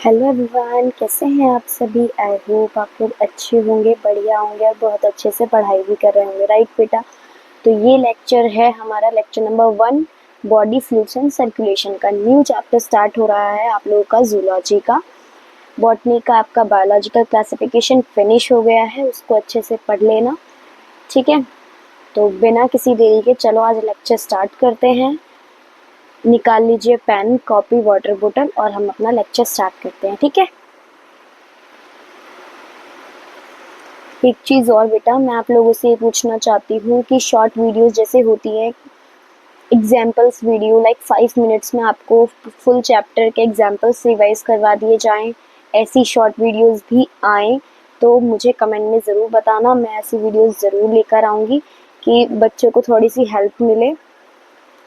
Hello everyone, कैसे हैं आप सभी। आई होप आप लोग अच्छे होंगे, बढ़िया होंगे और बहुत अच्छे से पढ़ाई भी कर रहे होंगे, राइट बेटा। तो ये लेक्चर है हमारा lecture number 1, body fluids and circulation का न्यू चैप्टर स्टार्ट हो रहा है आप लोगों का जूलॉजी का। बॉटनी का आपका बायोलॉजिकल क्लासिफिकेशन फिनिश हो गया है, उसको अच्छे से पढ़ लेना, ठीक है। तो बिना किसी देरी के चलो आज लेक्चर स्टार्ट करते हैं। निकाल लीजिए पेन, कॉपी, वाटर बोतल और हम अपना लेक्चर स्टार्ट करते हैं, ठीक है। एक चीज़ और बेटा, मैं आप लोगों से ये पूछना चाहती हूँ कि शॉर्ट वीडियोस जैसे होती है, एग्जाम्पल्स वीडियो लाइक 5 मिनट्स में आपको फुल चैप्टर के एग्जाम्पल्स रिवाइज करवा दिए जाएं, ऐसी शॉर्ट वीडियोस भी आएँ तो मुझे कमेंट में ज़रूर बताना। मैं ऐसी वीडियोस ज़रूर लेकर आऊँगी कि बच्चों को थोड़ी सी हेल्प मिले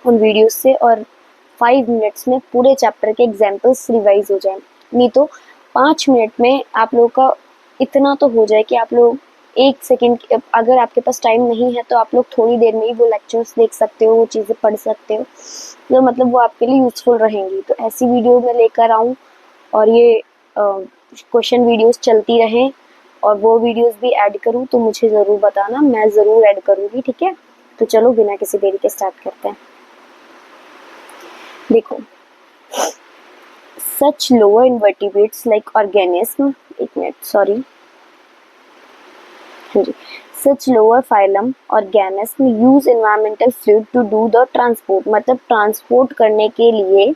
उन वीडियोस से और 5 मिनट्स में पूरे चैप्टर के एग्जाम्पल्स रिवाइज हो जाएं। नहीं तो 5 मिनट में आप लोग का इतना तो हो जाए कि आप लोग 1 सेकंड, अगर आपके पास टाइम नहीं है तो आप लोग थोड़ी देर में ही वो लेक्चर्स देख सकते हो, वो चीज़ें पढ़ सकते हो, तो मतलब वो आपके लिए यूज़फुल रहेंगी। तो ऐसी वीडियो मैं लेकर आऊँ और ये क्वेश्चन वीडियोस चलती रहें और वो वीडियोस भी ऐड करूँ तो मुझे ज़रूर बताना, मैं ज़रूर ऐड करूँगी, ठीक है। तो चलो बिना किसी देरी के स्टार्ट करते हैं। देखो, such lower invertebrates like organism, एक minute sorry, such lower phylum organism use environmental fluid to do the transport, मतलब ट्रांसपोर्ट करने के लिए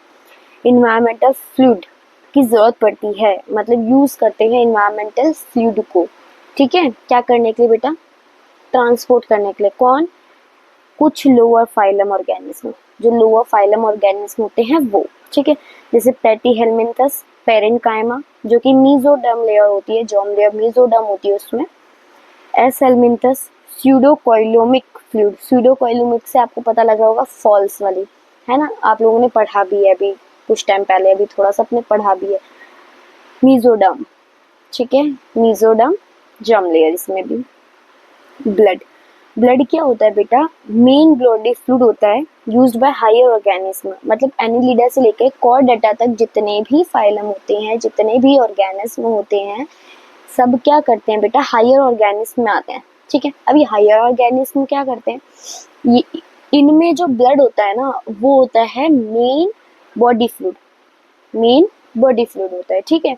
इन्वायरमेंटल फ्लूइड की जरूरत पड़ती है, मतलब यूज करते हैं इन्वायरमेंटल फ्लूइड को, ठीक है। क्या करने के लिए बेटा? ट्रांसपोर्ट करने के लिए। कौन? कुछ लोअर फाइलम ऑर्गेनिज्म, जो लोअर फाइलम ऑर्गेनिज्म होते हैं वो, ठीक है। जैसे प्लेटीहेलमिन्थस, पेरेन्काइमा जो कि मीजोडर्म लेयर होती है, जॉर्म लेयर मीजोडर्म होती है उसमें। एस हेलमिन्थस, स्यूडोकोइलोमिक फ्लूइड, स्यूडोकोइलोमिक से आपको पता लगा होगा फॉल्स वाली, है ना, आप लोगों ने पढ़ा भी है अभी कुछ टाइम पहले, अभी थोड़ा सा अपने पढ़ा भी है। मीजोडर्म, ठीक है, मीजोडर्म जर्म लेयर, इसमें भी। ब्लड, ब्लड क्या होता है बेटा? मेन बॉडी फ्लूइड होता है यूज्ड बाय हायर ऑर्गेनिज्म, मतलब एनिलिडा से लेकर कॉर्डेटा तक जितने भी फाइलम होते हैं, जितने भी ऑर्गेनिज्म होते हैं, सब क्या करते हैं बेटा? हायर ऑर्गेनिज्म में आते हैं, ठीक है। अब ये हायर ऑर्गेनिज्म क्या करते हैं? ये इनमें जो ब्लड होता है ना, वो होता है main body fluid, main body fluid होता है, ठीक है।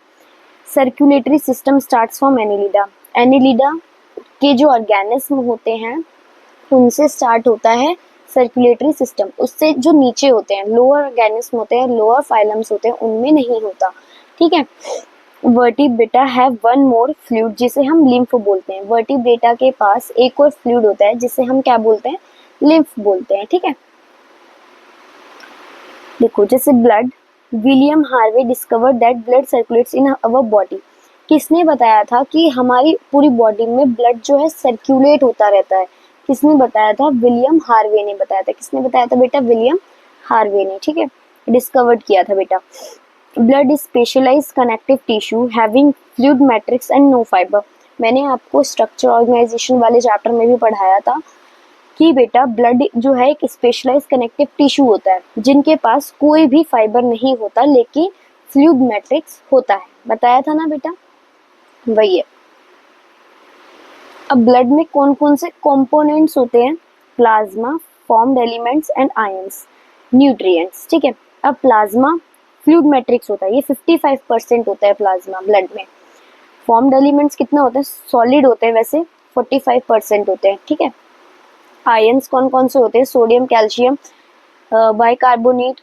Circulatory system starts from Annelida, Annelida के जो ऑर्गेनिज्म होते हैं उनसे स्टार्ट होता है सर्कुलेटरी सिस्टम, उससे जो नीचे होते हैं लोअर ऑर्गेनिज्म होते हैं, लोअर फाइलम्स होते हैं, उनमें नहीं होता, ठीक है। Vertebrata have one more fluid जिसे हम लिम्फ बोलते हैं, वर्टिब्रेटा के पास एक और फ्लूइड होता है जिसे हम क्या बोलते हैं? लिम्फ बोलते हैं, ठीक है। देखो, जैसे blood, William Harvey discovered that blood circulates in our body, किसने बताया था कि हमारी पूरी बॉडी में ब्लड जो है सर्कुलेट होता रहता है? किसने बताया था? विलियम हार्वे ने बताया था। किसने बताया था बेटा? विलियम हार्वे ने, ठीक है, डिस्कवर्ड किया था बेटा। Blood is specialised connective tissue having fluid matrix and no fibre, मैंने आपको स्ट्रक्चर ऑर्गेनाइजेशन वाले चैप्टर में भी पढ़ाया था कि बेटा ब्लड जो है एक स्पेशलाइज्ड कनेक्टिव टिश्यू होता है जिनके पास कोई भी फाइबर नहीं होता लेकिन फ्लूइड मैट्रिक्स होता है, बताया था ना बेटा, वही है। अब ब्लड में कौन कौन से कंपोनेंट्स होते हैं? Plasma, formed elements and ions, nutrients, ठीक है। अब प्लाज्मा फ्लूइड मैट्रिक्स होता है, ये 55% होता है प्लाज्मा ब्लड में। फॉर्म्ड एलिमेंट्स कितना होता है? सॉलिड होते हैं वैसे, 45% होते हैं, ठीक है। आयंस कौन कौन से होते हैं? सोडियम, कैल्शियम, बाइकार्बोनेट,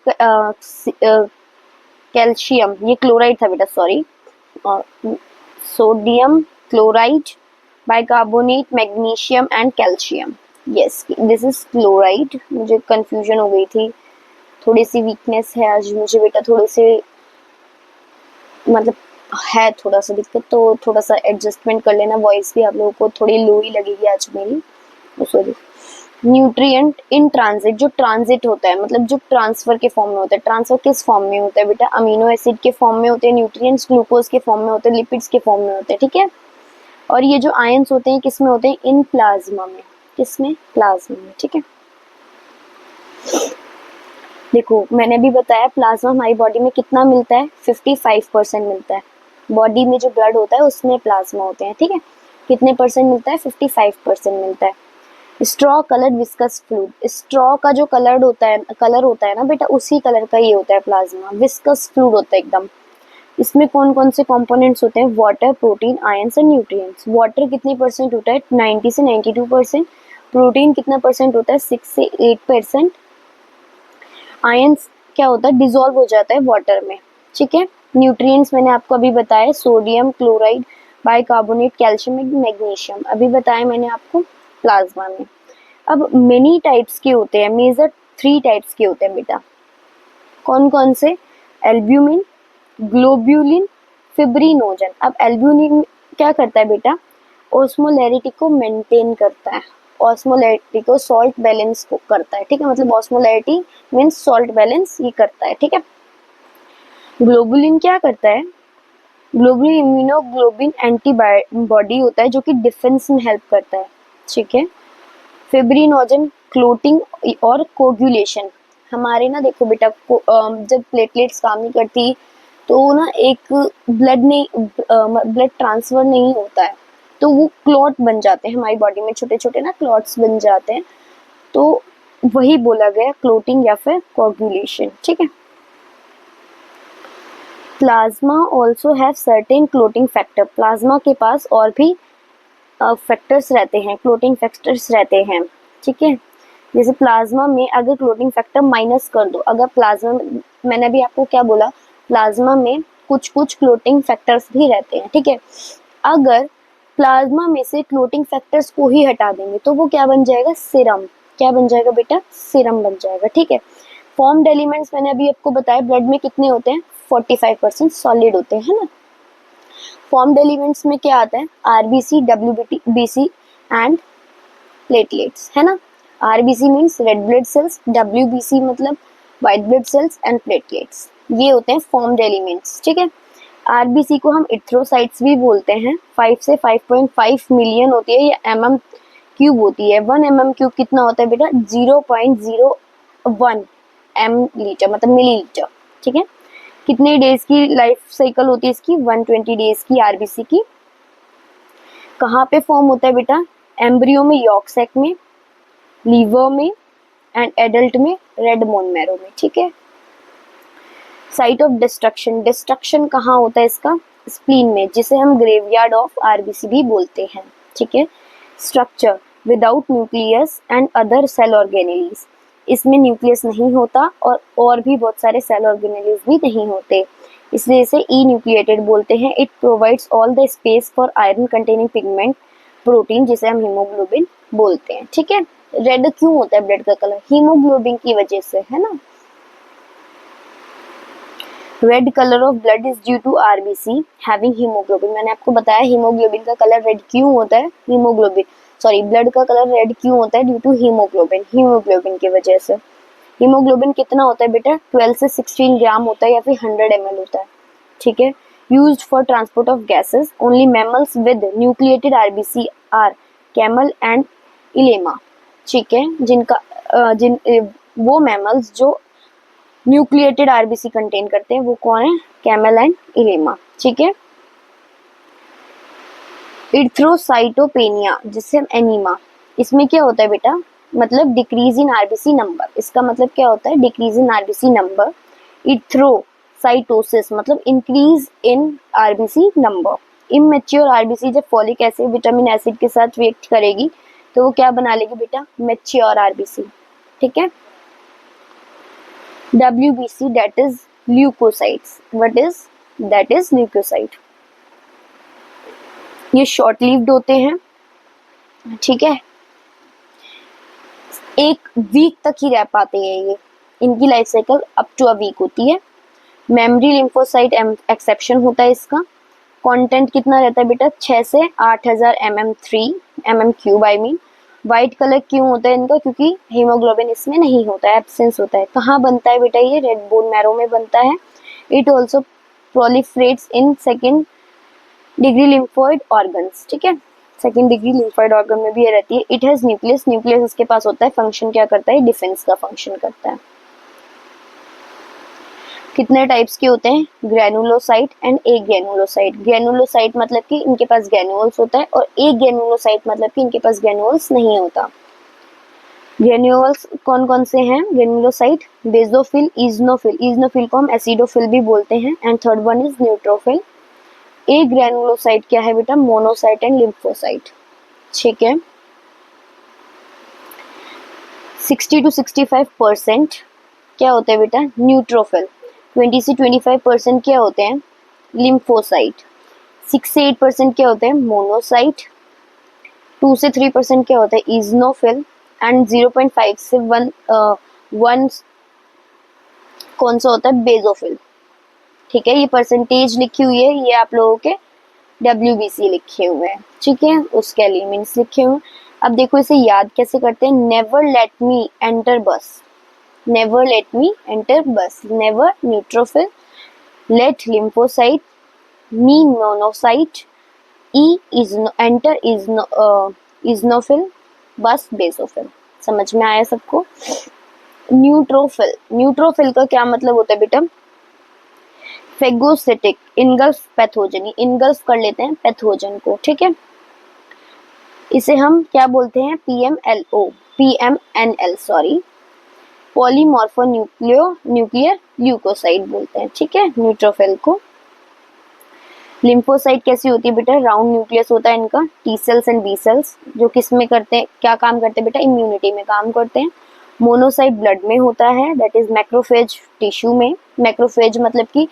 कैल्शियम, ये क्लोराइड था बेटा, sorry, sodium chloride, bicarbonate, magnesium and calcium, yes this is chloride. मुझे कंफ्यूजन हो गई थी, थोड़ी सी वीकनेस है आज मुझे बेटा, थोड़े से मतलब है थोड़ा सा दिक्कत, तो थोड़ा सा एडजस्टमेंट कर लेना, वॉइस भी आप लोगों को थोड़ी लो ही लगेगी आज मेरी, सॉरी। न्यूट्रिएंट इन ट्रांजिट, जो ट्रांजिट होता है मतलब जो ट्रांसफर के फॉर्म में होता है, ट्रांसफर किस फॉर्म में होता है बेटा? अमीनो एसिड के फॉर्म में होते हैं, न्यूट्रिएंट्स ग्लूकोज के फॉर्म में होते हैं, लिपिड्स के फॉर्म में होते हैं, ठीक है। और ये जो आयंस होते हैं किस में होते हैं? इन प्लाज्मा में, किसमें? प्लाज्मा में, ठीक है। देखो मैंने भी बताया प्लाज्मा हमारी बॉडी में कितना मिलता है, 55% मिलता है। बॉडी में जो ब्लड होता है उसमें प्लाज्मा होते हैं, ठीक है। कितने परसेंट मिलता है, 55% मिलता है। Straw coloured viscous fluid, straw का जो कलर होता है ना बेटा, उसी कलर का ये होता है प्लाज्मा। विस्कस फ्लूइड होता है एकदम। इसमें कौन कौन से कंपोनेंट्स होते हैं, water, protein, ions and nutrients. Water कितने परसेंट होता है, 90 से 92%। प्रोटीन कितना परसेंट होता है, 6 से 8%। आयंस क्या होता है, डिजोल्व हो जाता है वाटर में, ठीक है। न्यूट्रिएंट्स मैंने आपको अभी बताया, sodium chloride, bicarbonate, calcium, magnesium, अभी बताया मैंने आपको प्लाज्मा में। अब मेनी टाइप्स के होते हैं, मेजर 3 टाइप्स के होते हैं बेटा। कौन कौन से, एल्ब्यूमिन, ग्लोब्यूलिन, फिब्रिनोजन। अब एल्ब्यूमिन क्या करता है बेटा, ऑस्मोलैरिटी को मेंटेन करता है, ऑस्मोलैरिटी को सॉल्ट बैलेंस को करता है, ठीक है। मतलब ऑस्मोलैरिटी मींस सॉल्ट बैलेंस ये करता है, ठीक है। ग्लोबुलिन क्या करता है, ग्लोबुलिन इम्यूनोग्लोबिन एंटीबॉडी होता है जो कि डिफेंस में हेल्प करता है, ठीक है। फिब्रिनोजन क्लोटिंग और कोगुलेशन। हमारे ना देखो बेटा जब प्लेटलेट्स काम नहीं करती तो ना एक ब्लड ट्रांसफर नहीं होता है, तो वो क्लॉट बन जाते हैं हमारी बॉडी में, छोटे छोटे ना क्लॉट्स बन जाते हैं, तो वही बोला गया क्लोटिंग या फिर कोगुलेशन, ठीक है। Plasma also have certain clotting factor, plasma के पास और भी फैक्टर्स रहते हैं, क्लोटिंग फैक्टर्स रहते हैं, ठीक है। जैसे प्लाज्मा में अगर क्लोटिंग फैक्टर माइनस कर दो, अगर प्लाज्मा, मैंने अभी आपको क्या बोला, प्लाज्मा में कुछ कुछ क्लोटिंग फैक्टर्स भी रहते हैं, ठीक है। अगर प्लाज्मा में से क्लोटिंग फैक्टर्स को ही हटा देंगे तो वो क्या बन जाएगा, सीरम। क्या बन जाएगा बेटा, सीरम बन जाएगा, ठीक है। फॉर्म्ड एलिमेंट्स मैंने अभी आपको बताया ब्लड में कितने होते हैं, 45% सॉलिड होते हैं ना। फॉर्म्ड एलिमेंट्स में क्या आता है, आरबीसी, डब्ल्यूबीसी एंड प्लेटलेट्स, है ना। RBC means red blood cells, WBC मतलब white blood cells and platelets, ये होते हैं फॉर्म्ड एलिमेंट्स, ठीक है। आरबीसी को हम इथ्रोसाइट्स भी बोलते हैं। 5 से 5.5 मिलियन होती है, ये क्यूब होती है। 1 क्यूब कितना होता है बेटा, 0.01 लीटर मतलब मिलीलीटर, ठीक है। कितने डेज की लाइफ साइकिल होती है इसकी, 120 डेज की आरबीसी की। कहाँ पे फॉर्म होता है बेटा, एम्ब्रियो में, यॉर्क सैक में, लीवर में एंड एडल्ट में रेड बोन मैरो में, ठीक है। साइट ऑफ डिस्ट्रक्शन, डिस्ट्रक्शन कहाँ होता है इसका, स्प्लीन में, जिसे हम ग्रेवयार्ड ऑफ आरबीसी भी बोलते हैं, ठीक है। Structure, without nucleus and other cell organelles, इसमें न्यूक्लियस नहीं होता और भी बहुत सारे सेल ऑर्गेनेलीज भी नहीं होते, इसलिए इसे ई न्यूक्लिएटेड बोलते हैं। It provides all the space for iron containing pigment protein, जिसे हम हीमोग्लोबिन बोलते हैं, ठीक है। रेड क्यों होता है ब्लड का कलर, हीमोग्लोबिन की वजह से, है ना। Red colour of blood is due to RBC having haemoglobin, मैंने आपको बताया हीमोग्लोबिन का कलर रेड क्यों होता है, ब्लड का कलर रेड क्यों होता है, ड्यू टू हीमोग्लोबिन की वजह से। हीमोग्लोबिन कितना होता है बेटा, 12 से 16 ग्राम होता है या फिर 100 ml होता है, ठीक है। Used for transport of gases, only mammals with nucleated RBC are camel and llama, ठीक है। वो मैमल्स जो न्यूक्लिएटेड आरबीसी कंटेन करते हैं वो कौन है, कैमल एंड इलेमा, ठीक है। इर्थ्रोसाइटोपेनिया जिससे हम एनीमा, इसमें क्या होता है बेटा, मतलब डिक्रीज इन आरबीसी नंबर, इसका मतलब क्या होता है, डिक्रीज इन आरबीसी नंबर। इथ्रोसाइटोसिस मतलब increase in RBC number. Immature RBC जब फॉलिक एसिड विटामिन एसिड के साथ रिएक्ट करेगी तो वो क्या बना लेगी बेटा, मैच्योर आरबीसी, ठीक है। WBC that is leukocytes, that is leukocyte, ये शॉर्ट लिव्ड होते हैं, ठीक है। एक वीक तक ही रह पाते हैं ये, इनकी life cycle up to a week होती है। मेमोरी लिम्फोसाइट एक्सेप्शन होता है इसका। कंटेंट कितना रहता है बेटा, 6 से 8000 mm cube, I mean. White colour क्यों होता है इनका, क्योंकि हीमोग्लोबिन इसमें नहीं होता है, एब्सेंस होता है। कहाँ बनता है बेटा, ये रेड बोन मैरो में बनता है। It also proliferates in second degree lymphoid organs, ठीक है। सेकेंड डिग्री लिम्फोइड ऑर्गन में भी ये रहती है। इट हैज न्यूक्लियस, न्यूक्लियस इसके पास होता है, फंक्शन क्या करता है, डिफेंस का फंक्शन करता है। कितने टाइप्स के होते हैं? Granulocyte and A granulocyte. Granulocyte मतलब कि इनके पास ग्रेन्यूल्स होता है और ए ग्रेनुलोसाइट मतलब कि इनके पास ग्रेन्यूल्स नहीं होता। ग्रेन्यूल्स कौन कौन से हैं? ग्रेनुलोसाइट, बेसोफिल, इजनोफिल, इजनोफिल को हम एसिडोफिल भी बोलते हैं, and third one is neutrophil. A granulocyte क्या है बेटा? Monocyte and lymphocyte. ठीक है, 60 to 65% क्या होते हैं बेटा? न्यूट्रोफिल। 20 से 25% क्या होते हैं? लिम्फोसाइट। 6 से 8% क्या होते हैं? मोनोसाइट। 2 से 3% क्या होता है? इजनोफिल। एंड 0.5 से 1 कौन सा होता है? बेसोफिल। ठीक है, ये परसेंटेज लिखी हुई है, ये आप लोगों के WBC लिखे हुए हैं। ठीक है, उसके एलिमेंट्स लिखे हुए हैं। अब देखो इसे याद कैसे करते हैं? नेवर लेट मी एंटर बस, नेवर लेट मी एंटर बस, नेवर न्यूट्रोफिल, लेट लिम्फोसाइट, मी मोनोसाइट, ई एंटर इजनोफिल, बस बेसोफिल। समझ में आया सबको? न्यूट्रोफिल, न्यूट्रोफिल का क्या मतलब होता है बेटा? फेगोसिटिक, इनगल्फ पैथोजन, इनगल्फ कर लेते हैं पैथोजन को। ठीक है, इसे हम क्या बोलते हैं? PMNL sorry, polymorpho nuclear leucocyte बोलते हैं। ठीक है, न्यूट्रोफिल को। लिम्फोसाइट कैसी होती है बेटा? राउंड न्यूक्लियस होता है इनका। T cells and B cells, जो किस में करते हैं, क्या काम करते हैं बेटा? इम्यूनिटी में काम करते हैं। मोनोसाइट ब्लड में होता है, दैट इज मैक्रोफेज टिश्यू में। मैक्रोफेज मतलब कि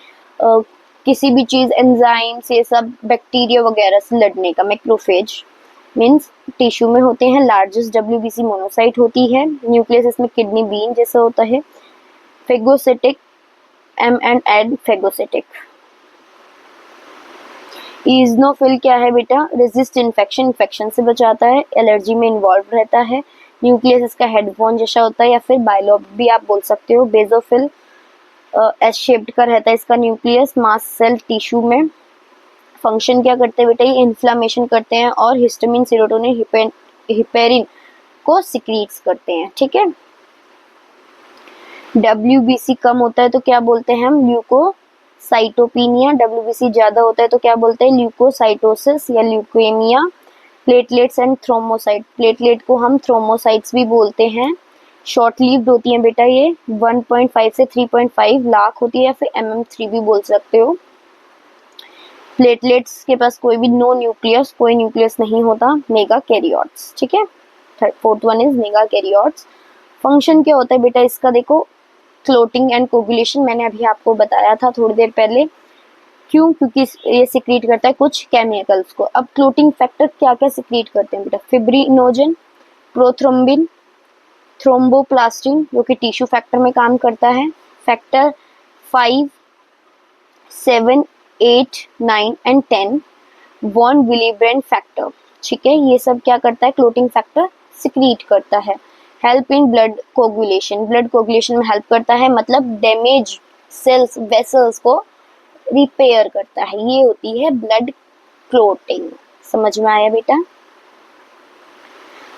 किसी भी चीज, एंजाइम्स, ये सब बैक्टीरिया वगैरह से लड़ने का। मैक्रोफेज मीन्स टिश्यू में होते हैं। लार्जेस्ट WBC मोनोसाइट होती है। न्यूक्लियस इसमें किडनी बीन जैसा होता है। Phagocytic, MNN phagocytic. इजनोफिल क्या है बेटा? रेजिस्ट इन्फेक्शन, इन्फेक्शन से बचाता है, एलर्जी में इन्वॉल्व रहता है। न्यूक्लियस इसका हेडफोन जैसा होता है या फिर बाइलोब भी आप बोल सकते हो। बेसोफिल एस शेप्ड का रहता है इसका न्यूक्लियस, मास्ट सेल टिश्यू में। फंक्शन क्या करते हैं बेटा? ये इन्फ्लामेशन करते हैं और हिस्टामिन, सेरोटोनिन, हिपेरिन को सिक्रीट्स करते हैं। ठीक है, WBC कम होता है तो क्या बोलते हैं हम? ल्यूकोसाइटोपिनिया। WBC ज्यादा होता है तो क्या बोलते हैं? ल्यूकोसाइटोसिस या ल्यूकेमिया। प्लेटलेट्स एंड थ्रोमोसाइट, प्लेटलेट को हम थ्रोमोसाइट्स भी बोलते हैं। शॉर्ट लिव्ड होती है बेटा ये, 1.5 से 3.5 लाख होती है, या फिर MM3 भी बोल सकते हो। प्लेटलेट्स के पास कोई भी नो न्यूक्लियस, कोई न्यूक्लियस नहीं होता। Mega karyotes. ठीक है, fourth one is mega karyotes. Function क्या होता है बेटा इसका? देखो, क्लोटिंग एंड कोगुलेशन, मैंने अभी आपको बताया था थोड़ी देर पहले। क्यों? क्योंकि ये सिक्रीट करता है कुछ केमिकल्स को। अब क्लोटिंग फैक्टर क्या क्या सिक्रीट करते हैं बेटा? फिब्रिनोजन, प्रोथ्रोम्बिन, थ्रोम्बोप्लास्टिन जो कि टिश्यू फैक्टर में काम करता है। Factor 5, 7, 8, 9 and 10, von Willebrand factor. ठीक है, ये सब क्या करता है? क्लोटिंग फैक्टर सिक्रीट करता है। Help in blood coagulation, blood coagulation में हेल्प करता है, मतलब डैमेज सेल्स, वेसल्स को रिपेयर करता है। ये होती है ब्लड क्लोटिंग। समझ में आया बेटा?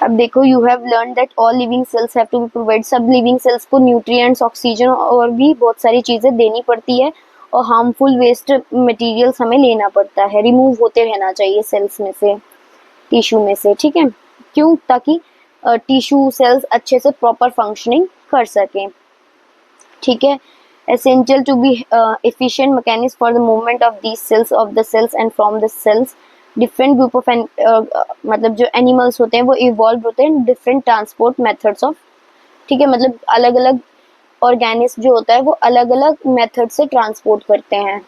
अब देखो, you have learn that all living cells have to be provide, सब लिविंग सेल्स को न्यूट्रिएंट्स, ऑक्सीजन और भी बहुत सारी चीजें देनी पड़ती है, और हार्मफुल वेस्ट मटेरियल्स हमें लेना पड़ता है, रिमूव होते रहना चाहिए सेल्स में से, टिश्यू में से। ठीक है, क्यों? ताकि टिश्यू सेल्स अच्छे से प्रॉपर फंक्शनिंग कर सकें। ठीक है, essential to be efficient mechanism for the movement of these cells, of the cells and from the cells. Different group of मतलब जो एनिमल्स होते हैं वो इवॉल्व होते हैं डिफरेंट ट्रांसपोर्ट मेथड्स ऑफ। ठीक है, मतलब अलग अलग ऑर्गेनिज्म जो होता है वो अलग अलग मेथड से ट्रांसपोर्ट करते हैं।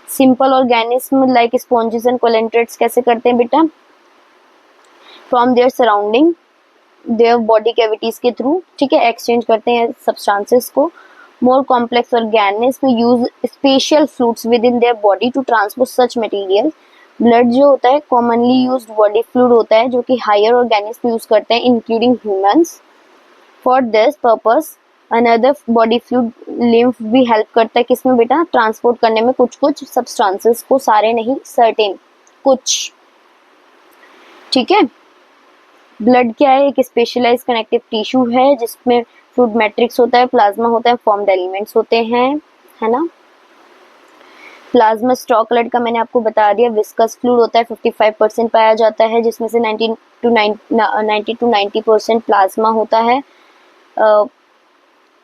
Simple organism like sponges and coelenterates कैसे करते हैं बेटा? From their surrounding, their body cavities के थ्रू। ठीक है, एक्सचेंज करते हैं सब्सटेंसेस को। More complex organism use special fluids within their body to transport such material. Blood जो होता है कॉमनली यूज्ड बॉडी फ्लूइड होता है जो कि हायर ऑर्गेनिज्म यूज करते हैं including humans. For this purpose another body fluid lymph भी हेल्प करता है किसमें बेटा? ट्रांसपोर्ट करने में कुछ कुछ सब्सटेंसेस को, सारे नहीं, सर्टेन कुछ। ठीक है, ब्लड क्या है? एक स्पेशलाइज कनेक्टिव टिश्यू है जिसमें फ्लूइड मैट्रिक्स होता है, प्लाज्मा होता है, फॉर्म्ड एलिमेंट्स होते हैं। है ना। प्लाज्मा स्ट्रॉकलेट का मैंने आपको बता दिया, विस्कस फ्लूइड होता है, 55% पाया जाता है, जिसमें से 90 to 90% प्लाज्मा होता है,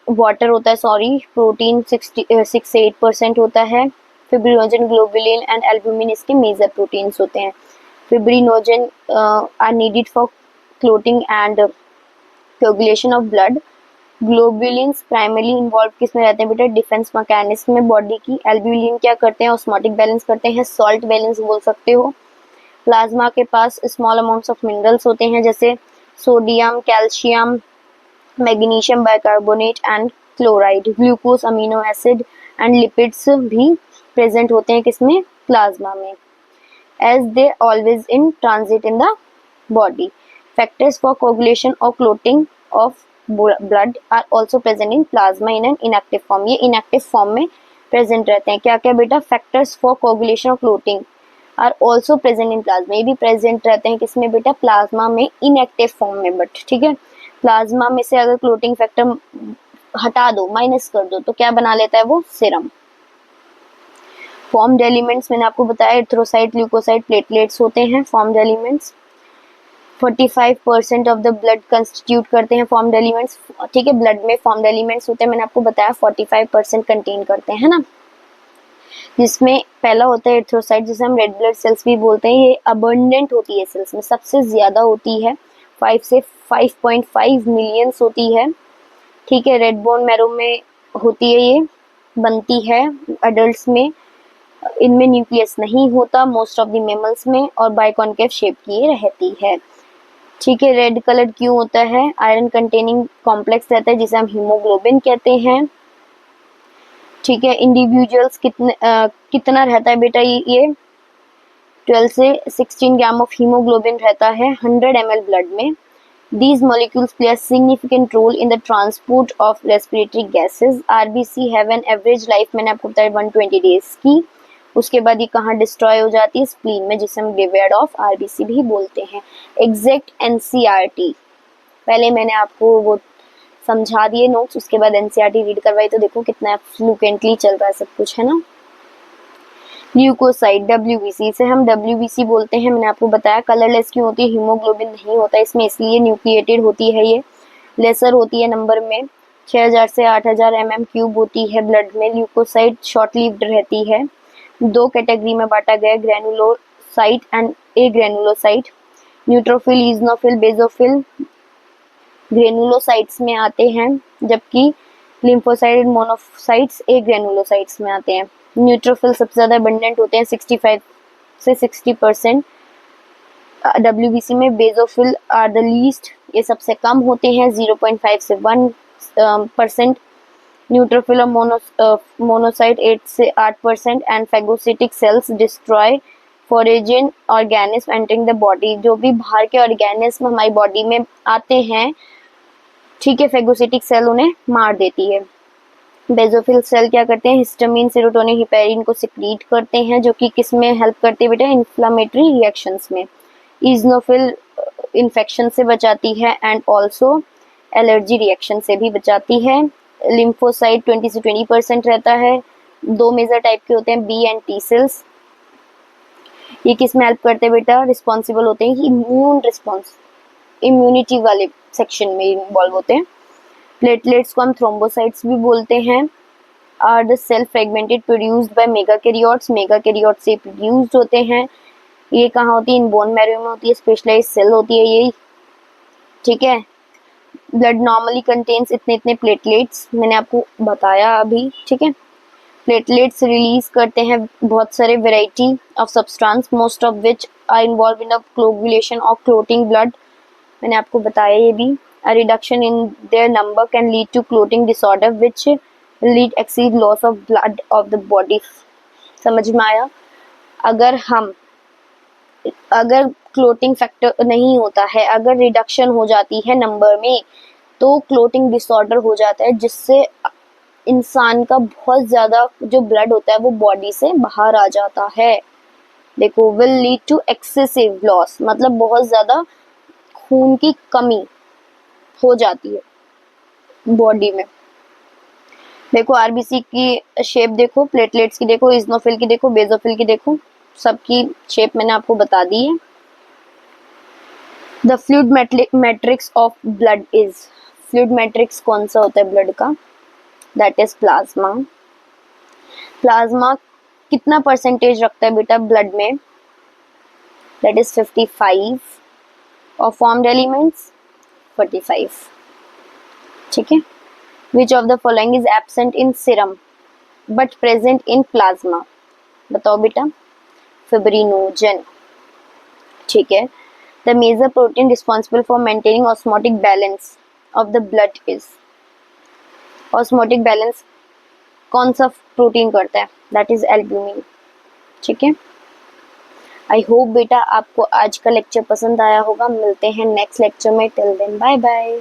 वाटर होता है, सॉरी, प्रोटीन 68% होता है। फिब्रिनोजन, ग्लोबुलिन एंड एल्बुमिन इसके मेजर प्रोटीन्स होते हैं। Fibrinogen are needed for clotting and coagulation of blood. Globulins primarily involve किसमें रहते हैं बेटा, डिफेंस मैकेनिज्म में बॉडी की। एल्ब्यूलिन क्या करते हैं, ऑस्मोटिक बैलेंस करते हैं, सॉल्ट बैलेंस बोल सकते हो। प्लाज्मा के पास स्मॉल अमाउंट्स ऑफ मिनरल्स होते हैं, जैसे sodium, calcium, magnesium bicarbonate and chloride, glucose, amino acid and lipids भी प्रेजेंट होते हैं किसमें, प्लाज्मा में, as they always in transit in the body. Factors for coagulation और clotting of blood are also present in plasma in an inactive form. ये inactive form में present रहते हैं। क्या क्या बेटा, फैक्टर्स फॉर कोगुलेशन और clotting are also present in plasma, ये भी प्रेजेंट रहते हैं किसमें बेटा, प्लाज्मा में, इनएक्टिव फॉर्म में। बट ठीक है, प्लाज्मा में से अगर क्लोटिंग फैक्टर हटा दो, माइनस कर दो, तो क्या बना लेता है वो, सीरम। फॉर्म्ड एलिमेंट्स मैंने आपको बताया, एरिथ्रोसाइट, ल्यूकोसाइट, प्लेटलेट्स होते हैं formed elements. 45% of the blood constitute करते हैं फॉर्म्ड एलिमेंट्स। ठीक है, ब्लड में फॉर्म्ड एलिमेंट्स होते हैं, मैंने आपको बताया 45% कंटेन करते हैं ना, जिसमें पहला होता है एरिथ्रोसाइट, जिसे हम रेड ब्लड सेल्स भी बोलते हैं। ये अबंडेंट होती है सेल्स में, सबसे ज्यादा होती है, 5 से 5.5 मिलियंस होती है। ठीक है, रेड बोन मैरो में होती है, ये बनती है अडल्ट में। इनमें न्यूक्लियस नहीं होता मोस्ट ऑफ द मेमल्स में, और बाइकॉन्केव शेप की ये रहती है। ठीक है, रेड कलर क्यों होता है, आयरन कंटेनिंग कॉम्प्लेक्स रहता है, जिसे हम हीमोग्लोबिन कहते हैं। ठीक है, इंडिविजुअल्स कितना रहता है बेटा, ये 12 से 16 ग्राम ऑफ हीमोग्लोबिन रहता है 100 ml ब्लड में। These molecules play a significant role in the transport of respiratory gases. RBC have an average life, मैंने आपको बताया 120 days की। उसके बाद ये कहाँ डिस्ट्रॉय हो जाती है, स्प्लीन में, जिसे हम ग्रेवयार्ड ऑफ आरबीसी भी बोलते हैं। एग्जैक्ट एनसीईआरटी पहले मैंने आपको वो समझा दिए नोट्स, उसके बाद एनसीईआरटी रीड करवाई, तो देखो कितना फ्लुकेंटली चल रहा है सब कुछ, है ना। ल्यूकोसाइट, डब्ल्यूबीसी, इसे हम डब्ल्यूबीसी बोलते हैं, मैंने आपको बताया। कलरलेस क्यों होती है, हीमोग्लोबिन नहीं होता इसमें, इसलिए न्यूक्लिएटेड होती है, ये लेसर होती है नंबर में, 6000 से 8000 mm³ होती है ब्लड में। ल्यूकोसाइट शॉर्ट लिव्ड रहती है। दो कैटेगरी में बांटा गया, granulocyte and A granulocyte. Neutrophil, eosinophil, basophil granulocytes में आते हैं, जबकि लिम्फोसाइट, मोनोसाइट्स ए ग्रेनुलोसाइट्स में आते हैं। न्यूट्रोफिल सबसे ज्यादा अबंडेंट होते हैं, 65 से 60% डब्ल्यूबीसी में। बेसोफिल आर द लीस्ट, ये सबसे कम होते हैं, 0.5 से 1%। न्यूट्रोफिल और मोनोसाइट 8 से 8%। And phagocytic cells destroy foreign organism entering the body, जो भी बाहर के ऑर्गेनिज्म हमारी बॉडी में आते हैं, ठीक है, फैगोसिटिक सेल उन्हें मार देती है। बेसोफिल सेल क्या करते हैं, हिस्टामिन, सेरोटोनिन, हिपेरिन को सिक्रीट करते हैं, जो कि किस में हेल्प करते हैं बेटा, इन्फ्लामेटरी रिएक्शंस में। इजनोफिल इन्फेक्शन से बचाती है एंड ऑल्सो एलर्जी रिएक्शन से भी बचाती है। लिम्फोसाइट 20 से 20% रहता है। दो मेजर टाइप के होते हैं, बी एंड टी सेल्स। ये किस में हेल्प करते हैं बेटा, रिस्पॉन्सिबल होते हैं इम्यून रिस्पॉन्स, इम्यूनिटी वाले सेक्शन में इन्वॉल्व होते हैं। प्लेटलेट्स को हम थ्रोम्बोसाइट्स भी बोलते हैं। Are the cell fragmented produced by megakaryocytes, megakaryocyte से प्रोड्यूस्ड होते हैं। ये कहाँ होती है, इन बोन मैरो में होती है, स्पेशलाइज्ड सेल होती है ये। ठीक है, ब्लड नॉर्मली कंटेन्स इतने इतने प्लेटलेट्स, मैंने आपको बताया अभी। ठीक है, प्लेटलेट्स रिलीज करते हैं बहुत सारे variety of substance, most of which are involve in the coagulation और क्लोटिंग ब्लड, मैंने आपको बताया ये भी। A reduction in their number can lead to clotting disorder which lead exceed loss of blood of the body। समझ में आया। अगर क्लोटिंग फैक्टर नहीं होता है, अगर रिडक्शन हो जाती है नंबर में, तो क्लोटिंग डिसऑर्डर हो जाता है, जिससे इंसान का बहुत ज्यादा जो ब्लड होता है वो बॉडी से बाहर आ जाता है। देखो, will lead to excessive loss, मतलब बहुत ज्यादा खून की कमी हो जाती है बॉडी में। देखो आरबीसी की शेप देखो, प्लेटलेट्स की देखो, इजनोफिल की देखो, बेजोफिल की देखो, सबकी शेप मैंने आपको बता दी है। The fluid matrix of blood is, fluid matrix कौन सा होता है ब्लड का? That is plasma. प्लाज्मा कितना परसेंटेज रखता है बेटा ब्लड में? दैट इज 55 और फॉर्म्ड एलिमेंट्स 45। ठीक है। Which of the following is absent in serum but present in plasma? बताओ बेटा। फिब्रिनोजन। ठीक है। The major protein responsible for maintaining osmotic balance of the blood is, osmotic balance कौन सा protein करता है? That is albumin. ठीक है। आई होप बेटा आपको आज का लेक्चर पसंद आया होगा। मिलते हैं नेक्स्ट लेक्चर में। Till then bye bye.